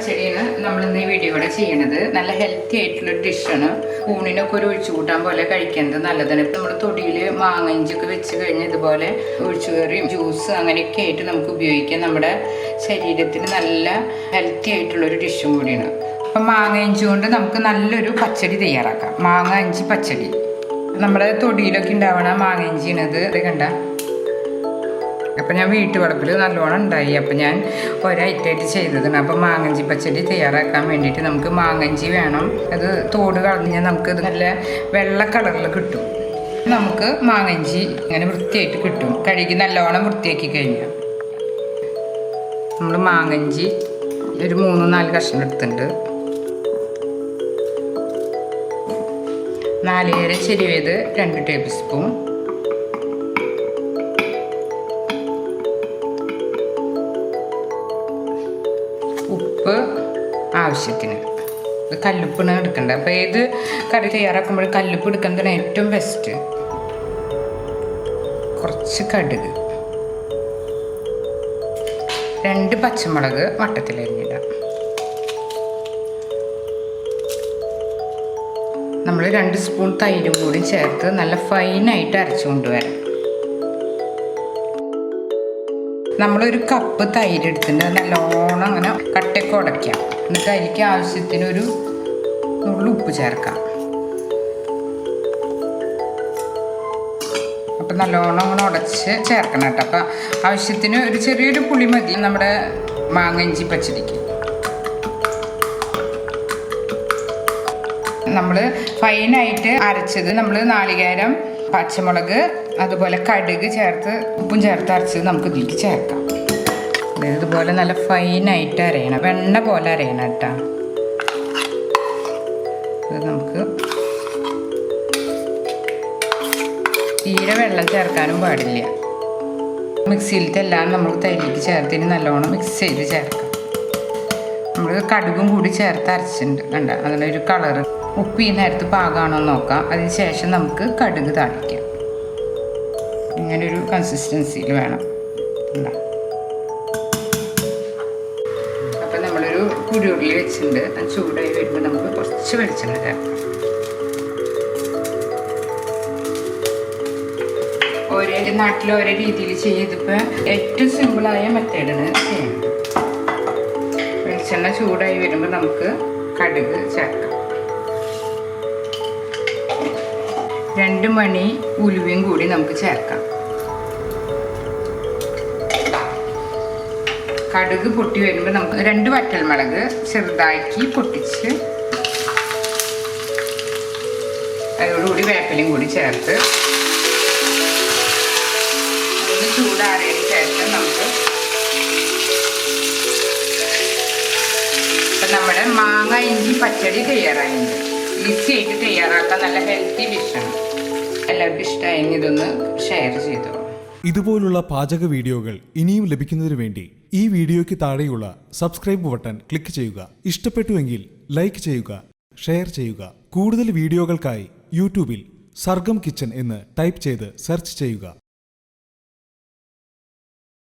പച്ചടിയാണ് നമ്മൾ ഇന്ന് ഈ വീഡിയോയുടെ ചെയ്യണത്. നല്ല ഹെൽത്തി ആയിട്ടുള്ള ഡിഷാണ്. ഊണിനൊക്കെ ഒരു ഒഴിച്ചുകൂട്ടാൻ പോലെ കഴിക്കുന്നത് നല്ലതാണ്. ഇപ്പം നമ്മൾ തൊടിയിൽ മാങ്ങ ഇഞ്ചൊക്കെ വെച്ച് കഴിഞ്ഞ് ഇതുപോലെ ഒഴിച്ചുകറിയും ജ്യൂസ് അങ്ങനെയൊക്കെ ആയിട്ട് നമുക്ക് ഉപയോഗിക്കാം. നമ്മുടെ ശരീരത്തിന് നല്ല ഹെൽത്തി ആയിട്ടുള്ളൊരു ഡിഷും കൂടിയാണ്. അപ്പം മാങ്ങ ഇഞ്ചി കൊണ്ട് നമുക്ക് നല്ലൊരു പച്ചടി തയ്യാറാക്കാം. മാങ്ങ ഇഞ്ചി പച്ചടി നമ്മുടെ തൊടിയിലൊക്കെ ഉണ്ടാവണ മാങ്ങ ഇഞ്ചിയാണിത്. ഇത് കണ്ട. അപ്പം ഞാൻ വീട്ടുവളപ്പിൽ നല്ലോണം ഉണ്ടായി. അപ്പം ഞാൻ ഒരൈറ്റമായിട്ട് ചെയ്തതാണ്. അപ്പം മാങ്ങഞ്ചി പച്ചടി തയ്യാറാക്കാൻ വേണ്ടിയിട്ട് നമുക്ക് മാങ്ങഞ്ചി വേണം. അത് തോട് കളഞ്ഞാൽ നമുക്കത് നല്ല വെള്ള കളറിൽ കിട്ടും. നമുക്ക് മാങ്ങഞ്ചി ഇങ്ങനെ വൃത്തിയായിട്ട് കിട്ടും. കഴുകി നല്ലോണം വൃത്തിയാക്കി കഴിഞ്ഞാൽ നമ്മൾ മാങ്ങഞ്ചി ഒരു 3-4 കഷ്ണം എടുത്തിട്ടുണ്ട്. നാളികേര ചെരുവേത് 2 ടേബിൾ സ്പൂൺ, ഉപ്പ് ആവശ്യത്തിന്. ഇത് കല്ലുപ്പാണ് എടുക്കേണ്ടത്. അപ്പോൾ ഏത് കറി തയ്യാറാക്കുമ്പോഴും കല്ലുപ്പ് എടുക്കുന്നതാണ് ഏറ്റവും ബെസ്റ്റ്. കുറച്ച് കടുക്, 2 പച്ചമുളക് വട്ടത്തിലരിഞ്ഞിടാം. നമ്മൾ 2 സ്പൂൺ തൈരും കൂടി ചേർത്ത് നല്ല ഫൈനായിട്ട് അരച്ചു കൊണ്ടുവരാം. നമ്മളൊരു കപ്പ് തൈര് എടുത്തിട്ട് നല്ലോണം അങ്ങനെ കട്ടയൊക്കെ ഉടയ്ക്കാം. എന്നിട്ട് അതിലേക്ക് ആവശ്യത്തിനൊരു നുള്ളു ഉപ്പ് ചേർക്കാം. അപ്പം നല്ലോണം അങ്ങനെ ഉടച്ച് ചേർക്കണം കേട്ടോ. അപ്പം ആവശ്യത്തിന് ഒരു ചെറിയൊരു പുളി മതി നമ്മുടെ മാങ്ങഞ്ചി പച്ചടിക്ക്. നമ്മൾ ഫൈനായിട്ട് അരച്ചത് നമ്മൾ നാളികേരം, പച്ചമുളക്, അതുപോലെ കടുക് ചേർത്ത് ഉപ്പും ചേർത്ത് അരച്ചത് നമുക്ക് ഇതിലേക്ക് ചേർക്കാം. ഇതുപോലെ നല്ല ഫൈനായിട്ട് അരയണം, വെണ്ണ പോലെ അരയണം കേട്ടോ. ഇത് നമുക്ക് തീരെ വെള്ളം ചേർക്കാനും പാടില്ല. മിക്സിയിലത്തെ എല്ലാം നമ്മൾ തൈരിലേക്ക് ചേർത്തിന് നല്ലോണം മിക്സ് ചെയ്ത് ചേർക്കാം. നമ്മൾ കടുകും കൂടി ചേർത്ത് അരച്ചിട്ടുണ്ട് കണ്ട. അതിനൊരു കളറ്. ഉപ്പ് ഈ നേരത്ത് പാകമാണോ നോക്കാം. അതിന് ശേഷം നമുക്ക് കടുക് താളിക്കാം. ഇങ്ങനൊരു കൺസിസ്റ്റൻസിയിൽ വേണം. അപ്പം നമ്മളൊരു കുഴിയുള്ളിൽ വെച്ചിട്ടുണ്ട്. അത് ചൂടായി വരുമ്പോൾ നമുക്ക് കുറച്ച് വെളിച്ചെണ്ണ ചേർക്കാം. ഓരോ നാട്ടിൽ ഓരോ രീതിയിൽ ചെയ്തിപ്പോൾ ഏറ്റവും സിമ്പിളായ മെത്തേഡാണ് ചെയ്യുന്നത്. വെളിച്ചെണ്ണ ചൂടായി വരുമ്പോൾ നമുക്ക് കടുക് ചേർക്കാം. 2 മണി ഉലുവയും കൂടി നമുക്ക് ചേർക്കാം. കടുക് പൊട്ടി വരുമ്പോൾ നമുക്ക് 2 വറ്റൽമുളക് ചെറുതാക്കി പൊട്ടിച്ച് അതോടുകൂടി വേപ്പിലയും കൂടി ചേർത്ത് ഒന്ന് ചൂടാറിയതിന് ശേഷം നമുക്ക് ഇപ്പം നമ്മുടെ മാങ്ങ ഇഞ്ചി പച്ചടി തയ്യാറായിട്ടുണ്ട്. ഈസി ആയിട്ട് തയ്യാറാക്കാൻ നല്ല ഹെൽത്തി ഡിഷാണ്. എല്ലാവർക്കും ഇഷ്ടമായി ഇതൊന്ന് ഷെയർ ചെയ്തു. ഇതുപോലുള്ള പാചക വീഡിയോകൾ ഇനിയും ലഭിക്കുന്നതിന് വേണ്ടി ഈ വീഡിയോയ്ക്ക് താഴെയുള്ള സബ്സ്ക്രൈബ് ബട്ടൺ ക്ലിക്ക് ചെയ്യുക. ഇഷ്ടപ്പെട്ടുവെങ്കിൽ ലൈക്ക് ചെയ്യുക, ഷെയർ ചെയ്യുക. കൂടുതൽ വീഡിയോകൾക്കായി യൂട്യൂബിൽ സർഗം കിച്ചൻ എന്ന് ടൈപ്പ് ചെയ്ത് സെർച്ച് ചെയ്യുക.